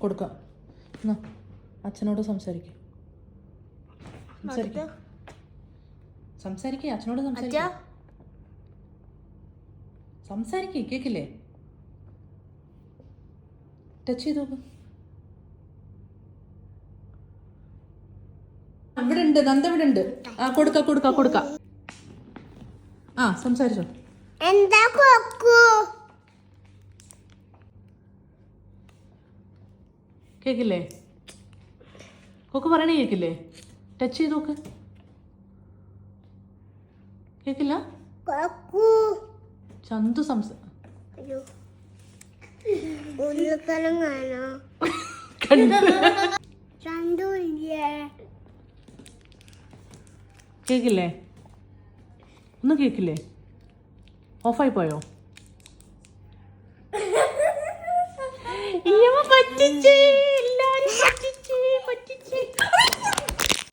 കൊടുക്കാം. അച്ഛനോട് സംസാരിക്കും. സംസാരിക്കേ, അച്ഛനോട് സംസാരിക്കേ. കേക്കില്ലേ? ടച്ച് ചെയ്ത് നോക്ക്. ഇവിടെ ഉണ്ട്, നന്ദ ഇവിടെ ഉണ്ട്. ആ കൊടുക്ക. ആ സംസാരിച്ചോ. എന്താ കേക്കില്ലേ? കൊക്ക് പറയണേ കേക്കില്ലേ? ടച്ച് ചെയ്ത് നോക്ക്. കേക്കില്ല? ചന്തു കേക്കില്ലേ? ഒന്നും കേക്കില്ലേ? ഓഫായി പോയോ?